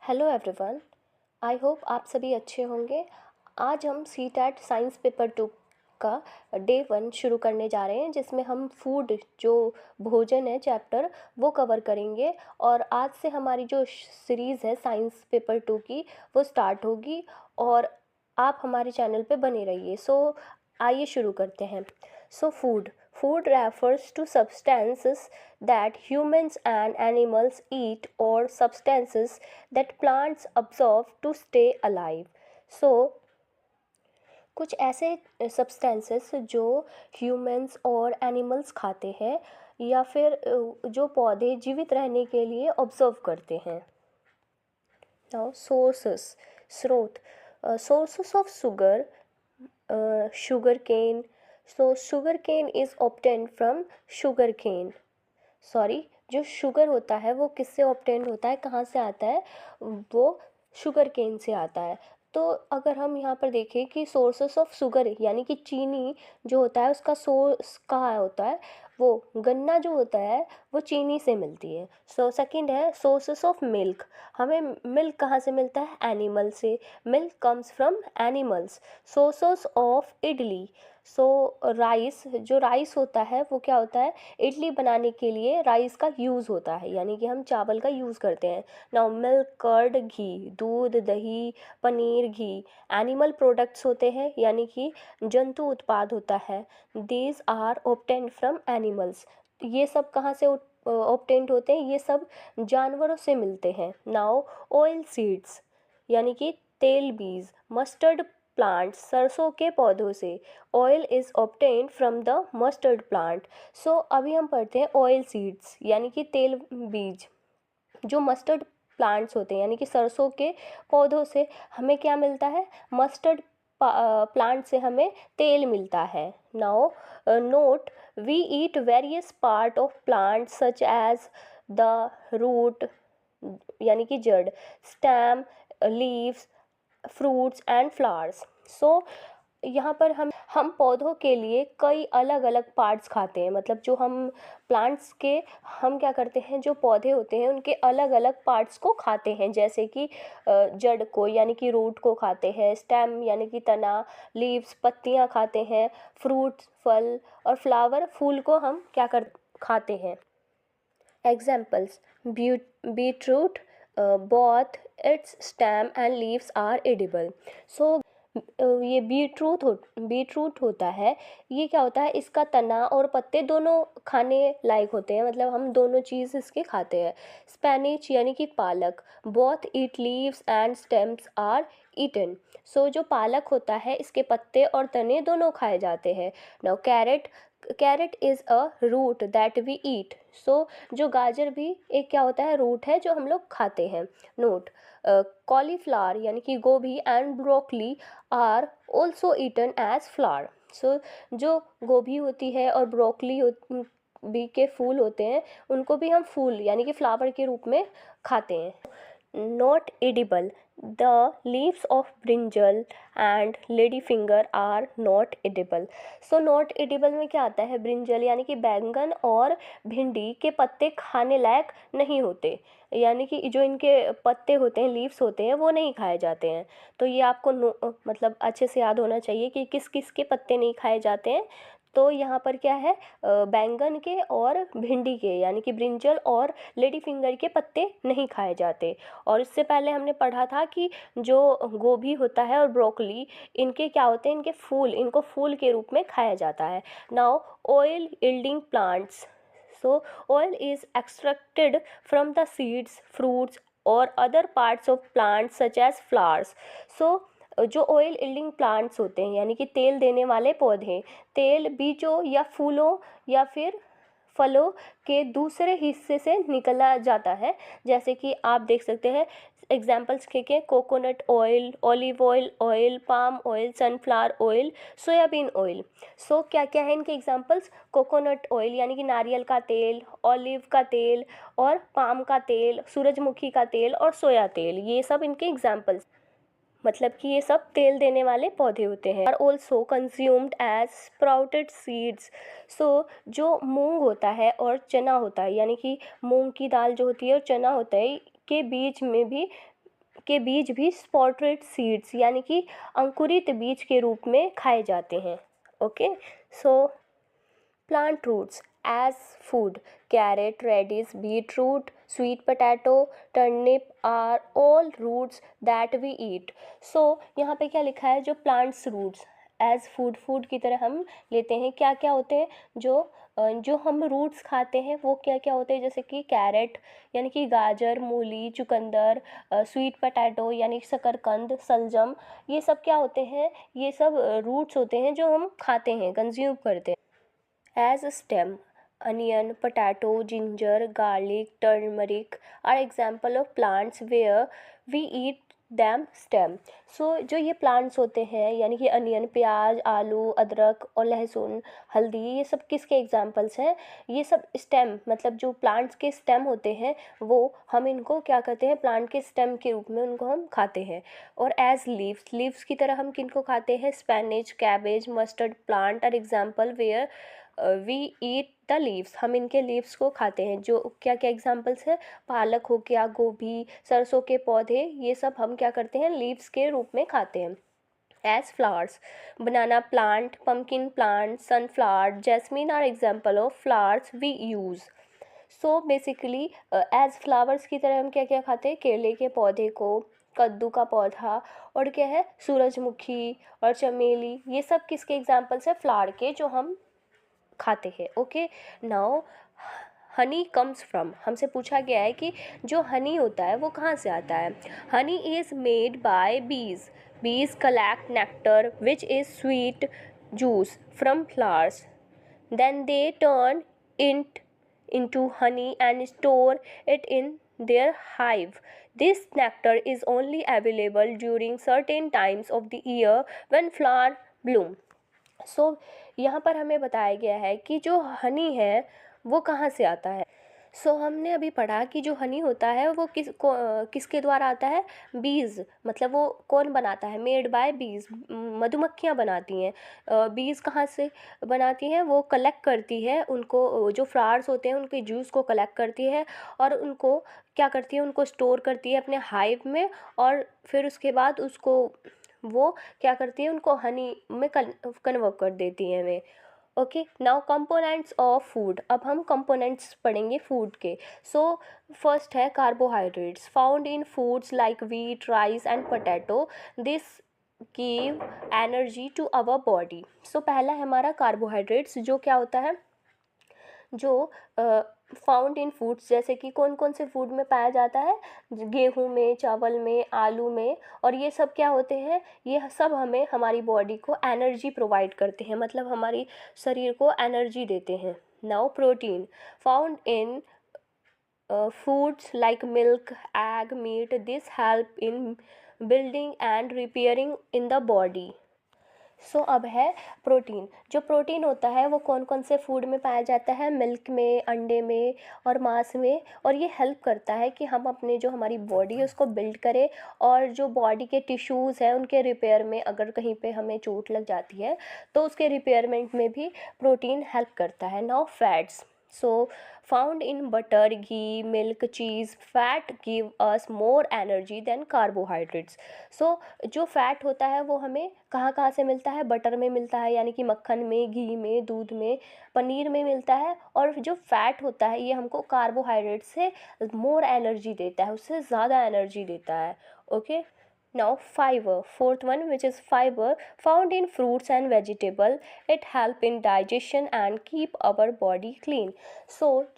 Hello everyone. I hope आप सभी अच्छे होंगे। आज हम सी टैट साइंस पेपर 2 का डे 1 शुरू करने जा रहे हैं, जिसमें हम फूड जो भोजन है चैप्टर वो कवर करेंगे। और आज से हमारी जो सीरीज़ है साइंस पेपर 2 की वो स्टार्ट होगी और आप हमारे चैनल पे बने रहिए। आइए शुरू करते हैं। Food refers to substances that humans and animals eat or substances that plants absorb to stay alive. So कुछ ऐसे सब्सटेंसेस जो ह्यूमंस और एनिमल्स खाते हैं या फिर जो पौधे जीवित रहने के लिए ऑब्जर्व करते हैं। नाउ सोर्सेस, स्रोत, sources of sugar cane. So sugar cane is obtained from sugar cane. Sorry, जो शुगर होता है वो किससे ऑब्टेन होता है, कहाँ से आता है? वो शुगर केन से आता है। तो अगर हम यहाँ पर देखें कि सोर्सेस ऑफ शुगर यानी कि चीनी जो होता है उसका सोर्स कहाँ होता है, वो गन्ना जो होता है वो चीनी से मिलती है। सेकंड है सोर्सेस ऑफ मिल्क। हमें मिल्क कहाँ से मिलता है? एनिमल से। Milk comes from animals. Sources of idli. Rice, जो राइस होता है वो क्या होता है? इडली बनाने के लिए राइस का यूज़ होता है, यानी कि हम चावल का यूज़ करते हैं। नाउ मिल्क, कर्ड, घी, दूध, दही, पनीर, घी एनिमल प्रोडक्ट्स होते हैं, यानी कि जंतु उत्पाद होता है। These are obtained from animals. ये सब कहाँ से ऑब्टेन्ड होते हैं? ये सब जानवरों से मिलते हैं। नाउ ऑयल सीड्स, यानी कि तेल बीज। मस्टर्ड प्लांट, सरसों के पौधों से। Oil is obtained from the mustard plant. अभी हम पढ़ते हैं ऑयल सीड्स यानी कि तेल बीज। जो मस्टर्ड प्लांट्स होते हैं यानी कि सरसों के पौधों से हमें क्या मिलता है? मस्टर्ड प्लांट से हमें तेल मिलता है। Now note, we eat various part of plant such as the root यानी कि जड़, stem, leaves, fruits and flowers. यहाँ पर हम पौधों के लिए कई अलग अलग पार्ट्स खाते हैं। मतलब जो हम प्लांट्स के हम क्या करते हैं, जो पौधे होते हैं उनके अलग अलग पार्ट्स को खाते हैं, जैसे कि जड़ को यानी कि रूट को खाते हैं, स्टेम यानी कि तना, लीव्स पत्तियाँ खाते हैं, फ्रूट्स फल, और फ्लावर फूल को हम क्या कर खाते हैं। Examples, beetroot, both its stem and leaves are edible. ये बीटरूट होता है, ये क्या होता है? इसका तना और पत्ते दोनों खाने लायक होते हैं, मतलब हम दोनों चीज़ इसके खाते हैं। स्पेनिच यानी कि पालक, both its leaves and stems are eaten. जो पालक होता है इसके पत्ते और तने दोनों खाए जाते हैं। Now carrot is a root that we eat. जो गाजर भी एक क्या होता है? रूट है जो हम लोग खाते हैं। नोट, कॉलीफ्लावर यानी कि गोभी and broccoli are also eaten as flower. जो गोभी होती है और ब्रोकली भी के फूल होते हैं उनको भी हम फूल यानी कि फ्लावर के रूप में खाते हैं। Not edible, the leaves of brinjal and lady finger are not edible. Not edible में क्या आता है? ब्रिंजल यानी कि बैंगन और भिंडी के पत्ते खाने लायक नहीं होते, यानी कि जो इनके पत्ते होते हैं, लीव्स होते हैं, वो नहीं खाए जाते हैं। तो ये आपको मतलब अच्छे से याद होना चाहिए कि किस किस के पत्ते नहीं खाए जाते हैं। तो यहाँ पर क्या है? बैंगन के और भिंडी के यानी कि ब्रिंजल और लेडी फिंगर के पत्ते नहीं खाए जाते। और इससे पहले हमने पढ़ा था कि जो गोभी होता है और ब्रोकली, इनके क्या होते हैं? इनके फूल, इनको फूल के रूप में खाया जाता है। Now oil yielding plants. Oil is extracted from the seeds, fruits or other parts of plants such as flowers. जो ऑयल यील्डिंग प्लांट्स होते हैं यानी कि तेल देने वाले पौधे, तेल बीजों या फूलों या फिर फलों के दूसरे हिस्से से निकला जाता है। जैसे कि आप देख सकते हैं एग्जाम्पल्स के coconut oil, olive oil, palm oil, sunflower oil, soybean oil. क्या क्या है इनके एग्जाम्पल्स? कोकोनट ऑयल यानी कि नारियल का तेल, ऑलिव का तेल और पाम का तेल, सूरजमुखी का तेल और सोया तेल, ये सब इनके एग्जाम्पल्स। मतलब कि ये सब तेल देने वाले पौधे होते हैं। Are also consumed as sprouted seeds. जो मूंग होता है और चना होता है, यानी कि मूंग की दाल जो होती है और चना होता है के बीच में भी के बीज भी स्पॉटेड सीड्स यानी कि अंकुरित बीज के रूप में खाए जाते हैं। Okay, so plant roots as food, carrot, radish, beetroot, sweet potato, turnip are all roots that we eat. So यहाँ पे क्या लिखा है, जो plants roots as food, food की तरह हम लेते हैं, क्या क्या होते हैं जो हम रूट्स खाते हैं वो क्या क्या होते हैं, जैसे कि कैरेट यानी कि गाजर, मूली, चुकंदर, स्वीट पोटैटो यानी शकरकंद, सलजम, ये सब क्या होते हैं, ये सब रूट्स होते हैं जो हम खाते हैं, कंज्यूम करते हैं। As a stem, onion, potato, ginger, garlic, turmeric are example of plants where we eat them stem. So जो ये plants होते हैं यानी कि अनियन, प्याज, आलू, अदरक और लहसुन, हल्दी, ये सब किसके एग्जाम्पल्स हैं, ये सब स्टेम मतलब जो प्लांट्स के स्टेम होते हैं वो हम इनको क्या करते हैं, प्लांट के स्टेम के रूप में उनको हम खाते हैं। और एज लीव्स, लीव्स की तरह हम किनको खाते हैं, spinach, cabbage, mustard plant are example where we eat the leaves, हम इनके लीव्स को खाते हैं। जो क्या क्या एग्जांपल्स है, पालक हो गया, गोभी, सरसों के पौधे, ये सब हम क्या करते हैं, लीव्स के रूप में खाते हैं। As flowers, banana plant, pumpkin plant, sunflower, jasmine are example of flowers we use. So basically as flowers की तरह हम क्या क्या खाते हैं, केले के पौधे को, कद्दू का पौधा, और क्या है, सूरजमुखी और चमेली, ये सब किसके एग्जाम्पल्स है, फ्लावर के, जो हम खाते हैं। Okay, now Honey comes from, हमसे पूछा गया है कि जो हनी होता है वो कहाँ से आता है। हनी इज़ मेड बाय बीज, बीज collect nectar which is sweet juice from flowers, then they turn it into honey and store it in their hive. This nectar is only available during certain times of the year when flower bloom. सो यहाँ पर हमें बताया गया है कि जो हनी है वो कहाँ से आता है। हमने अभी पढ़ा कि जो हनी होता है वो किसके द्वारा आता है, बीज, मतलब वो कौन बनाता है, मेड बाय बीज, मधुमक्खियाँ बनाती हैं। बीज कहाँ से बनाती हैं, वो कलेक्ट करती है उनको, जो फ्लावर्स होते हैं उनके जूस को कलेक्ट करती है और उनको क्या करती है, उनको स्टोर करती है अपने हाइव में, और फिर उसके बाद उसको वो क्या करती है, उनको हनी में कन्वर्ट कर देती हैं वे। Okay, now components of food, अब हम कंपोनेंट्स पढ़ेंगे फूड के। फर्स्ट है carbohydrates, found in foods like wheat, rice and potato, this give energy to our body. पहला है हमारा कार्बोहाइड्रेट्स, जो क्या होता है, जो फाउंड इन फूड्स, जैसे कि कौन कौन से फूड में पाया जाता है, गेहूं में, चावल में, आलू में, और ये सब क्या होते हैं, ये सब हमें हमारी बॉडी को एनर्जी प्रोवाइड करते हैं, मतलब हमारी शरीर को एनर्जी देते हैं। Now protein, found in foods like milk, egg, meat, this help in building and repairing in the body. अब है प्रोटीन, जो प्रोटीन होता है वो कौन कौन से फूड में पाया जाता है, मिल्क में, अंडे में और मांस में, और ये हेल्प करता है कि हम अपने जो हमारी बॉडी है उसको बिल्ड करें, और जो बॉडी के टिश्यूज़ हैं उनके रिपेयर में, अगर कहीं पे हमें चोट लग जाती है तो उसके रिपेयरमेंट में भी प्रोटीन हेल्प करता है। Now fats, found in butter, ghee, milk, cheese, fat give us more energy than carbohydrates. जो फैट होता है वो हमें कहाँ कहाँ से मिलता है, बटर में मिलता है यानी कि मक्खन में, घी में, दूध में, पनीर में मिलता है, और जो फैट होता है ये हमको कार्बोहाइड्रेट से मोर एनर्जी देता है, उससे ज़्यादा एनर्जी देता है। Okay, now fiber, fourth one, which is fiber, found in fruits and vegetable, it help in digestion and keep our body clean.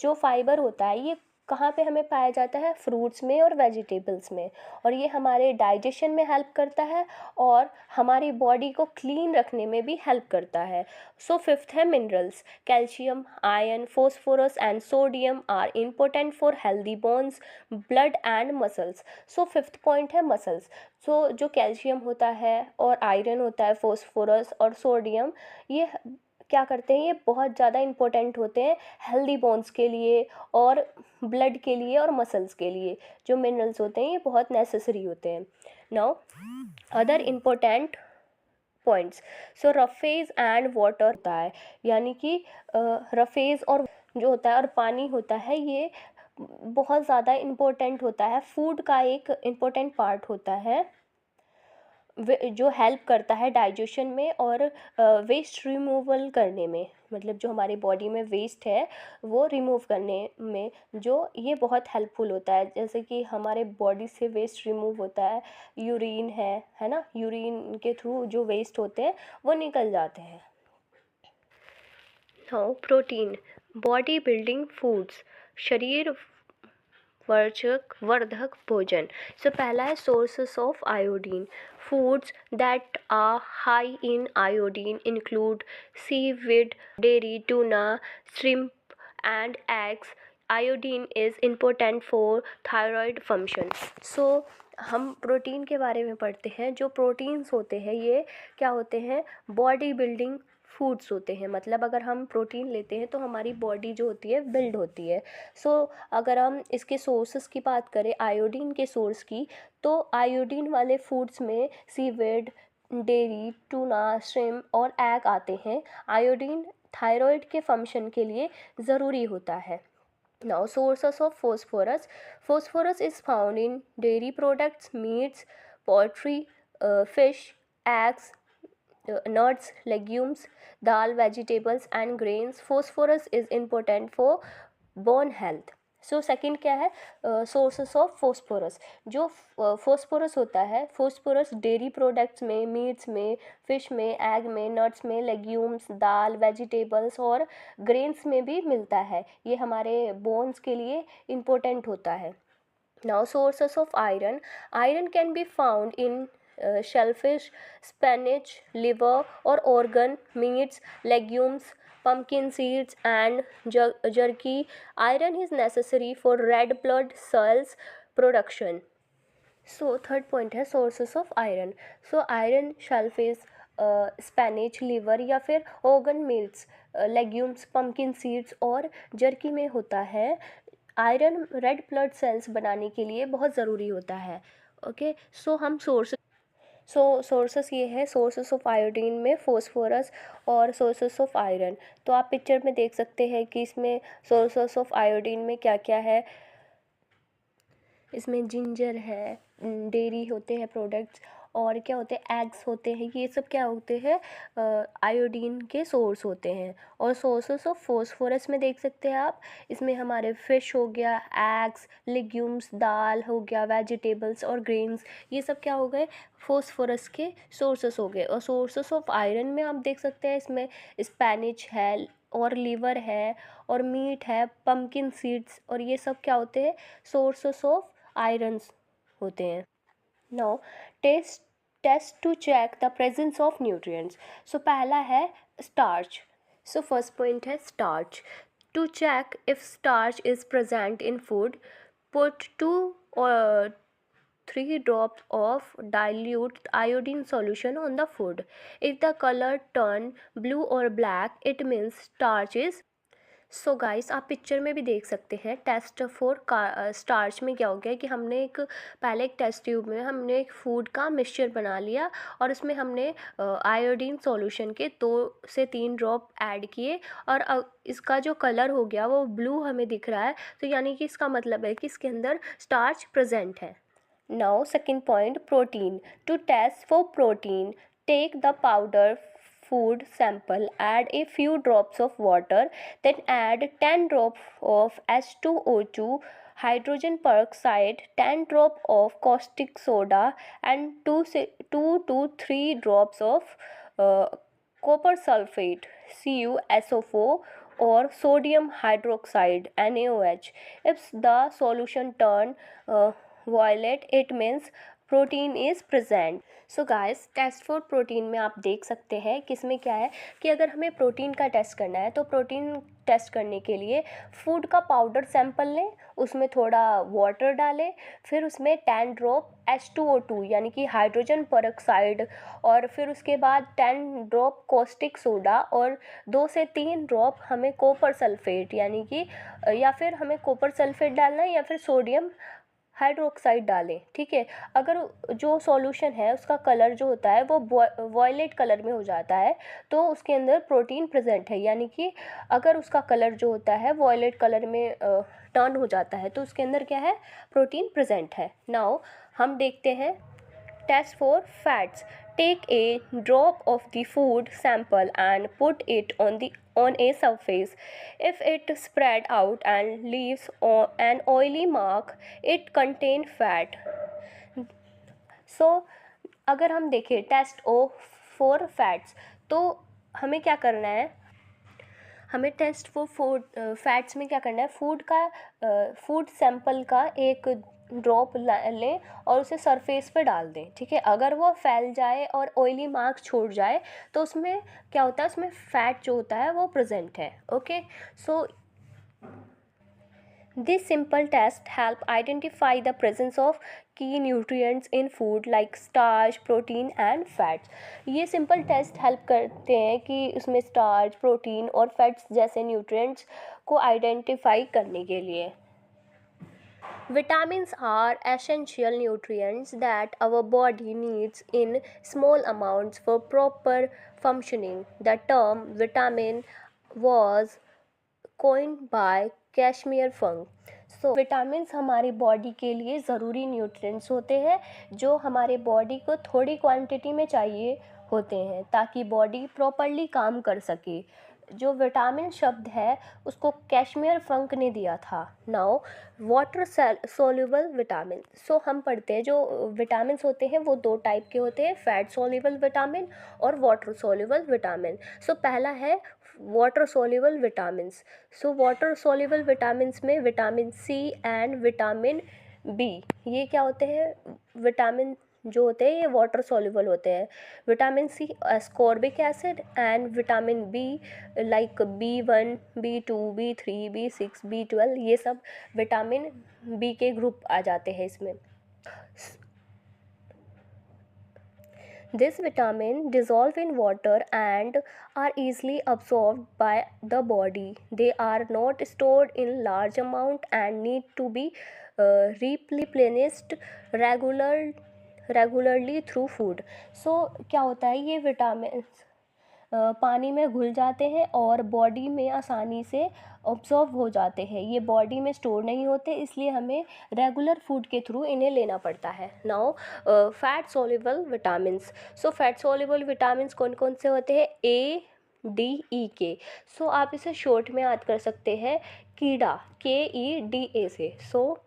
जो फाइबर होता है ये कहाँ पे हमें पाया जाता है, फ्रूट्स में और वेजिटेबल्स में, और ये हमारे डाइजेशन में हेल्प करता है और हमारी बॉडी को क्लीन रखने में भी हेल्प करता है। फिफ्थ है minerals, calcium, iron, phosphorus and sodium are important for healthy bones, blood and muscles. Fifth point है मसल्स। जो कैल्शियम होता है और आयरन होता है, फॉस्फोरस और सोडियम, ये क्या करते हैं, ये बहुत ज़्यादा इम्पोर्टेंट होते हैं हेल्दी बोन्स के लिए और ब्लड के लिए और मसल्स के लिए। जो मिनरल्स होते हैं ये बहुत नेसेसरी होते हैं। Now other important points, roughage and water होता है, यानी कि रफेज और जो होता है और पानी होता है, ये बहुत ज़्यादा इम्पोर्टेंट होता है, फूड का एक इम्पोर्टेंट पार्ट होता है जो हेल्प करता है डाइजेशन में और वेस्ट रिमूवल करने में, मतलब जो हमारी बॉडी में वेस्ट है वो रिमूव करने में जो ये बहुत हेल्पफुल होता है। जैसे कि हमारे बॉडी से वेस्ट रिमूव होता है, यूरिन है ना, यूरिन के थ्रू जो वेस्ट होते हैं वो निकल जाते हैं। Now protein, body building foods, शरीर वर्धक भोजन। सो पहला है sources of iodine. Foods that are high in iodine include seaweed, dairy, tuna, shrimp and eggs. Iodine is important for thyroid function. So हम प्रोटीन के बारे में पढ़ते हैं। जो प्रोटीन्स होते हैं ये क्या होते हैं, बॉडी बिल्डिंग फूड्स होते हैं। मतलब अगर हम प्रोटीन लेते हैं तो हमारी बॉडी जो होती है बिल्ड होती है। सो अगर हम इसके सोर्सेस की बात करें, आयोडीन के सोर्स की, तो आयोडीन वाले फूड्स में सीवीड, डेयरी, टूना, श्रिम्प और एग आते हैं। आयोडीन थायराइड के फंक्शन के लिए ज़रूरी होता है। Now sources of phosphorus. Phosphorus is found in dairy products, meats, poultry, fish, eggs, nuts, legumes, dal, vegetables and grains. Phosphorus is important for bone health. So second क्या है, sources of phosphorus. जो phosphorus होता है, phosphorus dairy products में, meets में, fish में, egg में, nuts में, लेग्यूम्स, दाल, वेजिटेबल्स और ग्रेन्स में भी मिलता है। ये हमारे बोन्स के लिए इम्पोर्टेंट होता है। Now sources of iron. Iron can be found in shellfish, spinach, liver or organ, meats, legumes, pumpkin seeds and jerky. Iron is necessary for red blood cells production. So third point है sources of iron. So iron shellfish, spinach, liver या फिर organ meats, legumes, pumpkin seeds और jerky में होता है। Iron red blood cells बनाने के लिए बहुत ज़रूरी होता है। ओके, सोर्सेस ये है, सोर्सेस ऑफ आयोडीन में फोस्फोरस और सोर्सेस ऑफ आयरन। तो आप पिक्चर में देख सकते हैं कि इसमें सोर्सेस ऑफ आयोडीन में क्या क्या है। इसमें जिंजर है, डेयरी होते हैं प्रोडक्ट्स, और क्या होते हैं, एग्स होते हैं। ये सब क्या होते हैं, आयोडीन के सोर्स होते हैं। और सोर्सेस ऑफ फोस्फोरस में देख सकते हैं आप, इसमें हमारे फिश हो गया, एग्स, लेग्यूम्स, दाल हो गया, वेजिटेबल्स और ग्रेन्स, ये सब क्या हो गए, फोस्फोरस के सोर्सेस हो गए। और सोर्सेस ऑफ आयरन में आप देख सकते हैं, इसमें स्पेनिच है और लीवर है और मीट है, पम्पकिन सीड्स, और ये सब क्या होते हैं, सोर्सेस ऑफ आयरन्स होते हैं। Now test to check the presence of nutrients. So पहला है स्टार्च। सो फर्स्ट पॉइंट है starch. To check if starch is present in food, put 2 or 3 drops of dilute iodine solution on the food. If the color turn blue or black, it means starch is। So guys, आप picture में भी देख सकते हैं, test for starch में क्या हो गया कि हमने पहले एक टेस्ट ट्यूब में हमने एक फूड का मिक्सचर बना लिया और उसमें हमने आयोडीन सॉल्यूशन के 2 से 3 ड्रॉप ऐड किए और इसका जो कलर हो गया वो ब्लू हमें दिख रहा है। तो यानी कि इसका मतलब है कि इसके अंदर स्टार्च प्रेजेंट है। Now second point, protein. To test for protein, take the powder food sample, add a few drops of water, then add 10 drops of H2O2, hydrogen peroxide, 10 drops of caustic soda and 2 to 3 drops of copper sulfate, CuSO4, or sodium hydroxide, NaOH. If the solution turn violet, it means protein is present. So guys, test for protein में आप देख सकते हैं कि इसमें क्या है कि अगर हमें प्रोटीन का टेस्ट करना है तो प्रोटीन टेस्ट करने के लिए फूड का पाउडर सैंपल लें, उसमें थोड़ा वाटर डालें, फिर उसमें 10 ड्रॉप H2O2 यानी कि हाइड्रोजन पेरोक्साइड, और फिर उसके बाद 10 ड्रॉप कॉस्टिक सोडा और 2 से 3 ड्रॉप हमें कॉपर सल्फेट यानी कि या फिर हमें कॉपर सल्फेट डालना है या फिर सोडियम हाइड्रोक्साइड डालें, ठीक है, अगर जो सॉल्यूशन है उसका कलर जो होता है वो वॉयलेट कलर में हो जाता है तो उसके अंदर प्रोटीन प्रेजेंट है, यानी कि अगर उसका कलर जो होता है वॉयलेट कलर में टर्न हो जाता है तो उसके अंदर क्या है, प्रोटीन प्रेजेंट है। नाउ हम देखते हैं test for fats. Take a drop of the food sample and put it on a surface. If it spread out and leaves an oily mark, it contain fat. So अगर हम देखें test for fats तो हमें क्या करना है, हमें test for food fats में क्या करना है, फूड सैंपल का एक ड्रॉप लें और उसे सरफेस पे डाल दें, ठीक है, अगर वो फैल जाए और ऑयली मार्क्स छोड़ जाए तो उसमें क्या होता है, उसमें फैट जो होता है वो प्रेजेंट है। Okay, so this simple test help identify the presence of key nutrients in food like starch, protein and fats. ये simple test help करते हैं कि उसमें starch, protein और fats जैसे nutrients को identify करने के लिए। Vitamins are essential nutrients that our body needs in small amounts for proper functioning. The term vitamin was coined by Casimir Funk. So vitamins हमारी बॉडी के लिए ज़रूरी न्यूट्रिएंट्स होते हैं जो हमारे बॉडी को थोड़ी क्वांटिटी में चाहिए होते हैं ताकि बॉडी प्रॉपरली काम कर सके। जो विटामिन शब्द है उसको कैशमेयर फंक ने दिया था। Now water soluble vitamin. So हम पढ़ते हैं जो विटामिन होते हैं वो दो टाइप के होते हैं, फैट सोल्यूबल विटामिन और वाटर सोल्यूबल विटामिन। सो पहला है water soluble vitamins. So water soluble vitamins में vitamin C and vitamin B, ये क्या होते हैं, विटामिन जो होते हैं ये वाटर सोल्यूबल होते हैं। Vitamin C ascorbic acid and vitamin B like B1, B2, B3, B6, B12, ये सब विटामिन बी के ग्रुप आ जाते हैं इसमें। This vitamin dissolve in water and are easily absorbed by the body. They are not stored in large amount and need to be replenished regularly through food. So क्या होता है, ये vitamin पानी में घुल जाते हैं और बॉडी में आसानी से ऑब्जॉर्व हो जाते हैं, ये बॉडी में स्टोर नहीं होते, इसलिए हमें रेगुलर फूड के थ्रू इन्हें लेना पड़ता है। Now fat soluble vitamins. So fat soluble vitamins कौन कौन से होते हैं, ADE सो आप इसे शॉर्ट में याद कर सकते हैं कीड़ा, KEDA से। सो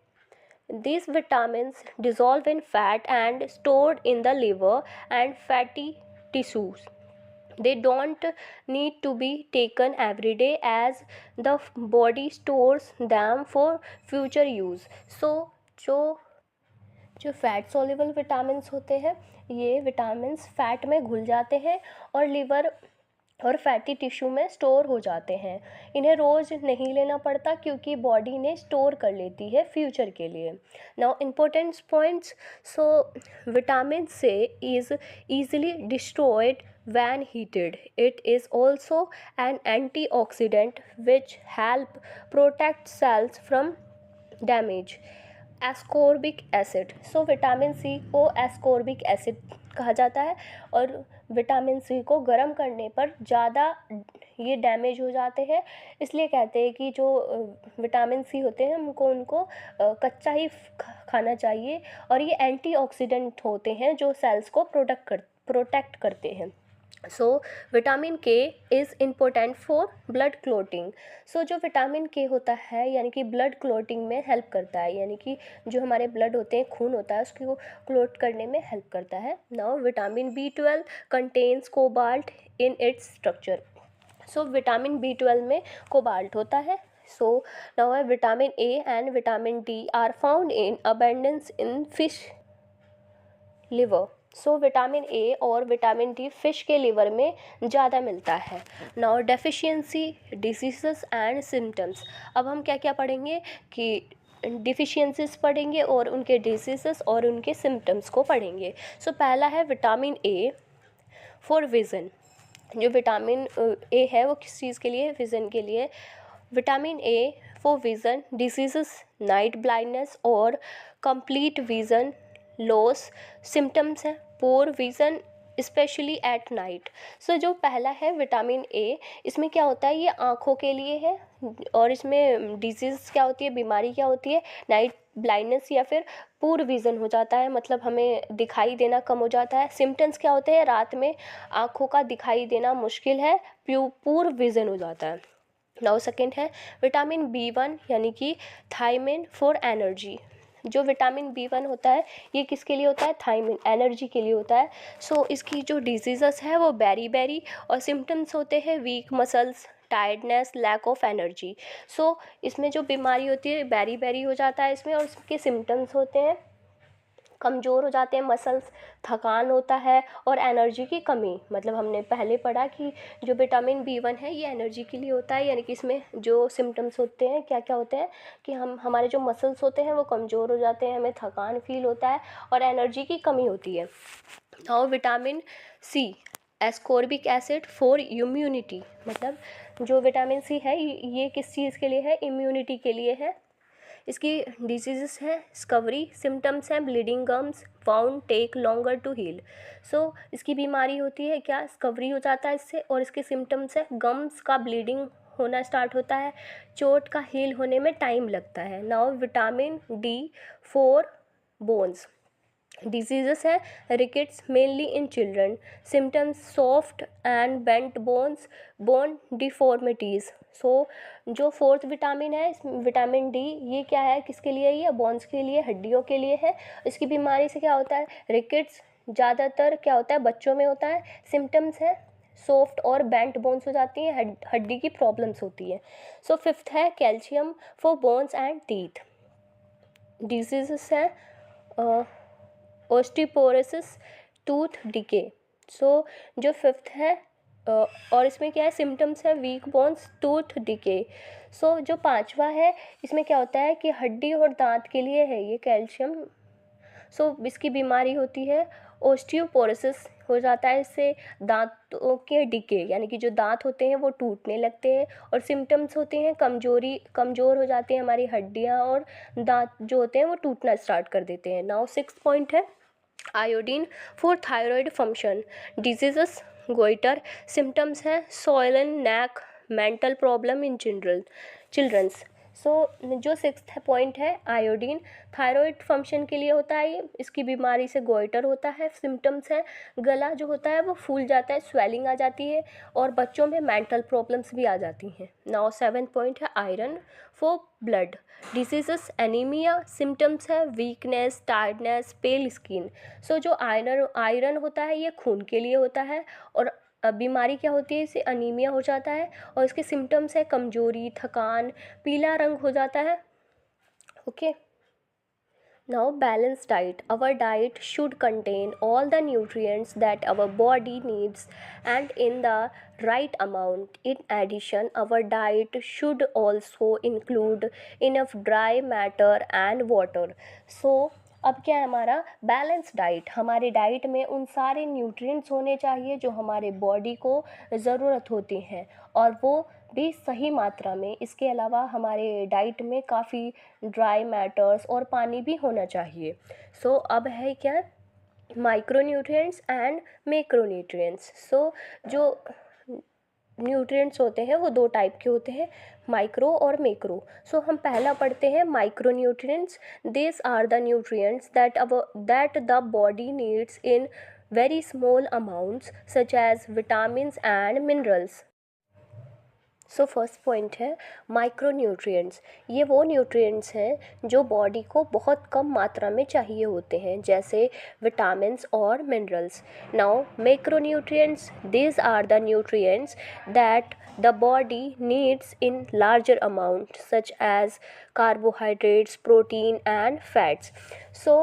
these vitamins dissolve in fat and stored in the liver and fatty tissues. They don't need to be taken every day as the body stores them for future use. So जो fat soluble vitamins होते हैं ये vitamins fat में घुल जाते हैं और liver और फैटी टिश्यू में स्टोर हो जाते हैं। इन्हें रोज़ नहीं लेना पड़ता क्योंकि बॉडी ने स्टोर कर लेती है फ्यूचर के लिए। Now important points. So vitamin C is easily destroyed when heated. It is also an antioxidant which help protect cells from damage. Ascorbic acid. So vitamin C को एस्कॉर्बिक एसिड कहा जाता है और विटामिन सी को गर्म करने पर ज़्यादा ये डैमेज हो जाते हैं, इसलिए कहते हैं कि जो विटामिन सी होते हैं उनको कच्चा ही खाना चाहिए और ये एंटीऑक्सीडेंट होते हैं जो सेल्स को प्रोटेक्ट करते हैं। So vitamin K is important for blood clotting. So जो विटामिन के होता है यानी कि ब्लड क्लोटिंग में हेल्प करता है, यानी कि जो हमारे ब्लड होते हैं, खून होता है, उसको क्लोट करने में हेल्प करता है। Now vitamin B12 contains cobalt in its structure. So vitamin B12 में कोबाल्ट होता है। So now vitamin A and vitamin D R found in abundance in fish liver. So vitamin A और vitamin D fish के liver में ज़्यादा मिलता है। Now deficiency diseases and symptoms. अब हम क्या क्या पढ़ेंगे कि डिफिशिएंसीज पढ़ेंगे और उनके डिसीजेस और उनके सिम्टम्स को पढ़ेंगे। सो पहला है विटामिन ए फॉर विज़न। जो विटामिन ए है वो किस चीज़ के लिए, विज़न के लिए। Vitamin A for vision diseases night blindness और कंप्लीट विज़न लॉस सिम्टम्स हैं, poor vision especially at night. So जो पहला है विटामिन ए, इसमें क्या होता है, ये आँखों के लिए है और इसमें डिजीज़ क्या होती है, बीमारी क्या होती है, नाइट ब्लाइंडनेस या फिर पुअर विज़न हो जाता है, मतलब हमें दिखाई देना कम हो जाता है। सिम्टम्स क्या होते हैं, रात में आँखों का दिखाई देना मुश्किल है, पुअर विज़न हो जाता है। नाउ सेकेंड है विटामिन B1 यानी कि थायमिन फॉर एनर्जी। जो विटामिन B1 होता है ये किसके लिए होता है, थायमिन, एनर्जी के लिए होता है। सो इसकी जो डिजीज़स है वो बेरी और सिम्टम्स होते हैं weak muscles, tiredness, lack of energy. So इसमें जो बीमारी होती है बेरी हो जाता है इसमें, और इसके सिम्टम्स होते हैं कमज़ोर हो जाते हैं मसल्स, थकान होता है और एनर्जी की कमी। मतलब हमने पहले पढ़ा कि जो विटामिन B1 है ये एनर्जी के लिए होता है, यानी कि इसमें जो सिम्टम्स होते हैं क्या क्या होते हैं कि हमारे जो मसल्स होते हैं वो कमज़ोर हो जाते हैं, हमें थकान फील होता है और एनर्जी की कमी होती है। और vitamin C ascorbic acid for immunity, मतलब जो विटामिन C है ये किस चीज़ के लिए है, इम्यूनिटी के लिए है। इसकी डिजीज़ है स्कवरी, सिम्टम्स हैं bleeding gums, wound take longer to heal. So इसकी बीमारी होती है क्या, स्कवरी हो जाता है इससे, और इसके सिम्टम्स है गम्स का ब्लीडिंग होना स्टार्ट होता है, चोट का हील होने में टाइम लगता है। Now vitamin D for bones, diseases है rickets mainly in children, symptoms soft and bent bones, bone deformities. So जो फोर्थ विटामिन है विटामिन D, ये क्या है, किसके लिए, ये बोन्स के लिए, हड्डियों के लिए है। इसकी बीमारी से क्या होता है, रिकेट्स ज़्यादातर क्या होता है बच्चों में होता है, सिम्टम्स है सॉफ्ट और बेंट बोन्स हो जाती हैं, हड्डी की प्रॉब्लम्स होती है। सो फिफ्थ है calcium for bones and teeth, diseases है ओस्टियोपोरोसिस, टूथ डिके। सो जो फिफ्थ है और इसमें क्या है, सिम्टम्स है वीक बोन्स, टूथ डिके। सो जो पांचवा है इसमें क्या होता है कि हड्डी और दांत के लिए है ये कैल्शियम। सो इसकी बीमारी होती है ओस्टियोपोरोसिस हो जाता है, इससे दांतों के डिके यानी कि जो दांत होते हैं वो टूटने लगते हैं, और सिम्टम्स होते हैं कमज़ोर हो जाती हैं हमारी हड्डियां, और दांत जो होते हैं वो टूटना स्टार्ट कर देते हैं। नाउ सिक्स्थ पॉइंट है iodine for thyroid function, diseases goitre, symptoms हैं सोइलन नेक, मेंटल प्रॉब्लम इन चिल्ड्रंस। सो जो सिक्स्थ पॉइंट है आयोडीन थायराइड फंक्शन के लिए होता है, ये इसकी बीमारी से गोइटर होता है, सिम्टम्स है गला जो होता है वो फूल जाता है, स्वेलिंग आ जाती है, और बच्चों में मेंटल प्रॉब्लम्स भी आ जाती हैं। नाउ सेवेंथ पॉइंट है iron for blood, diseases anaemia, symptoms है वीकनेस, टायर्डनेस, पेल स्किन। सो जो आयरन होता है ये खून के लिए होता है, और बीमारी क्या होती है, इसे अनीमिया हो जाता है, और इसके सिम्टम्स है कमजोरी, थकान, पीला रंग हो जाता है। Okay, now balanced diet, our diet should contain all the nutrients that our body needs and in the right amount. In addition, our diet should also include enough dry matter and water. So अब क्या है हमारा balance diet, हमारे diet में उन सारे nutrients होने चाहिए जो हमारे बॉडी को ज़रूरत होती हैं, और वो भी सही मात्रा में। इसके अलावा हमारे डाइट में काफ़ी ड्राई मैटर्स और पानी भी होना चाहिए। सो अब है क्या, माइक्रोन्यूट्रिएंट्स एंड मैक्रोन्यूट्रिएंट्स। सो जो न्यूट्रिएंट्स होते हैं वो दो टाइप के होते हैं, माइक्रो और मैक्रो। सो हम पहला पढ़ते हैं micronutrients. This are the nutrients that the body needs in very small amounts such as vitamins and minerals. So first point है माइक्रोन्यूट्रिएंट्स, ये वो न्यूट्रिएंट्स हैं जो बॉडी को बहुत कम मात्रा में चाहिए होते हैं, जैसे विटामिन्स और minerals. Now macronutrients, these are the nutrients that the body needs in larger amount such as carbohydrates, protein and fats. So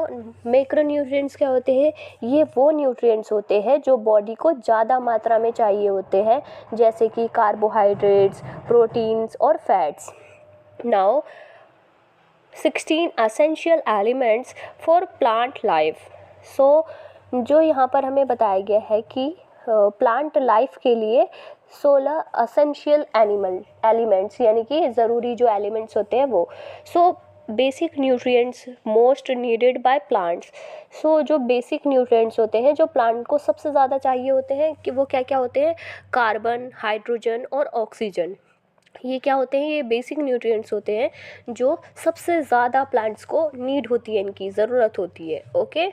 macronutrients क्या होते हैं, ये वो न्यूट्रिएंट्स होते हैं जो बॉडी को ज़्यादा मात्रा में चाहिए होते हैं, जैसे कि कार्बोहाइड्रेट्स, प्रोटीन्स और fats. Now 16 essential elements for plant life. So जो यहाँ पर हमें बताया गया है कि प्लांट लाइफ के लिए 16 एसेंशियल एलिमेंट्स यानी कि ज़रूरी जो एलिमेंट्स होते हैं वो। So basic nutrients most needed by plants. So जो बेसिक न्यूट्रिएंट्स होते हैं जो प्लांट को सबसे ज़्यादा चाहिए होते हैं कि वो क्या क्या होते हैं, कार्बन, हाइड्रोजन और ऑक्सीजन। ये क्या होते हैं, ये बेसिक न्यूट्रिएंट्स होते हैं जो सबसे ज़्यादा प्लांट्स को नीड होती है, इनकी ज़रूरत होती है। Okay,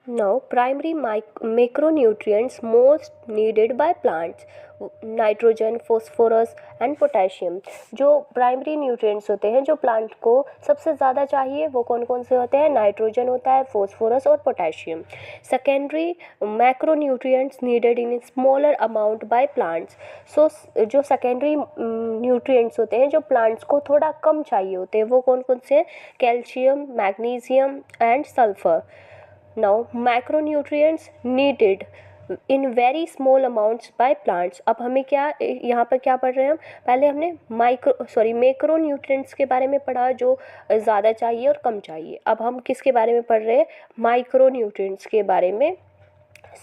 now primary macronutrients most needed by plants, nitrogen, phosphorus and potassium. जो प्राइमरी न्यूट्रिएंट्स होते हैं जो प्लांट को सबसे ज़्यादा चाहिए वो कौन कौन से होते हैं, नाइट्रोजन होता है, फॉस्फोरस और potassium. Secondary macronutrients needed in smaller amount by plants. So जो सेकेंडरी न्यूट्रिएंट्स होते हैं जो प्लांट्स को थोड़ा कम चाहिए होते हैं वो कौन कौन से हैं, calcium, magnesium and sulphur. Now macronutrients needed in very small amounts by plants। अब हमें क्या यहाँ पर क्या पढ़ रहे हैं हम, पहले हमने मैक्रोन्यूट्रिएंट्स के बारे में पढ़ा जो ज़्यादा चाहिए और कम चाहिए। अब हम किसके बारे में पढ़ रहे हैं, माइक्रोन्यूट्रिएंट्स के बारे में।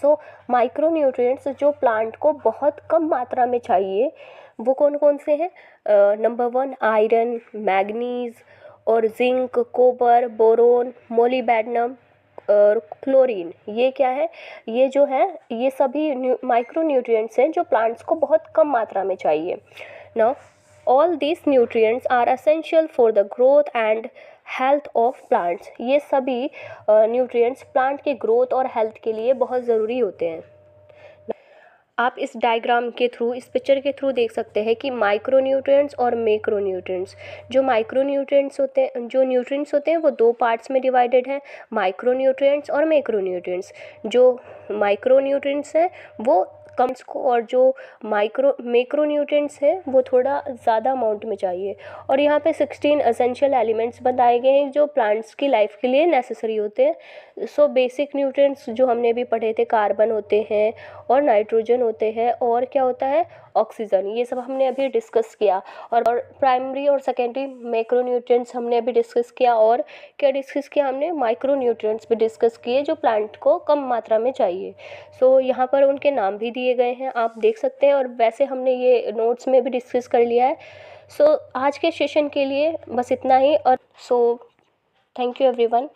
सो माइक्रोन्यूट्रिएंट्स जो प्लांट को बहुत कम मात्रा में चाहिए वो कौन कौन से हैं, नंबर 1 आयरन, मैग्नीज और जिंक, कोपर, बोरोन, मोलिबेडनम और क्लोरीन। ये क्या है, ये जो है ये सभी माइक्रो न्यूट्रिएंट्स हैं जो प्लांट्स को बहुत कम मात्रा में चाहिए। Now all these nutrients are essential for the growth and health of plants. ये सभी न्यूट्रिएंट्स प्लांट के ग्रोथ और हेल्थ के लिए बहुत ज़रूरी होते हैं। आप इस डायग्राम के थ्रू, इस पिक्चर के थ्रू देख सकते हैं कि माइक्रोन्यूट्रिएंट्स और मैक्रोन्यूट्रिएंट्स, जो माइक्रोन्यूट्रिएंट्स होते हैं, जो न्यूट्रिएंट्स होते हैं वो दो पार्ट्स में डिवाइडेड हैं, माइक्रोन्यूट्रिएंट्स और मैक्रोन्यूट्रिएंट्स। जो माइक्रोन्यूट्रिएंट्स हैं वो कम्स को और जो मैक्रोन्यूट्रिएंट्स हैं वो थोड़ा ज़्यादा अमाउंट में चाहिए। और यहाँ पे 16 एसेंशियल एलिमेंट्स बताए गए हैं जो प्लांट्स की लाइफ के लिए नेसेसरी होते हैं। सो बेसिक न्यूट्रिएंट्स जो हमने अभी पढ़े थे, कार्बन होते हैं और नाइट्रोजन होते हैं और क्या होता है, ऑक्सीजन। ये सब हमने अभी डिस्कस किया। और प्राइमरी और सेकेंडरी मैक्रोन्यूट्रिएंट्स हमने अभी डिस्कस किया। और क्या डिस्कस किया हमने, माइक्रोन्यूट्रिएंट्स भी डिस्कस किए जो प्लांट को कम मात्रा में चाहिए। सो यहाँ पर उनके नाम भी दिए गए हैं, आप देख सकते हैं। और वैसे हमने ये नोट्स में भी डिस्कस कर लिया है। सो आज के सेशन के लिए बस इतना ही। और सो थैंक यू एवरीवन।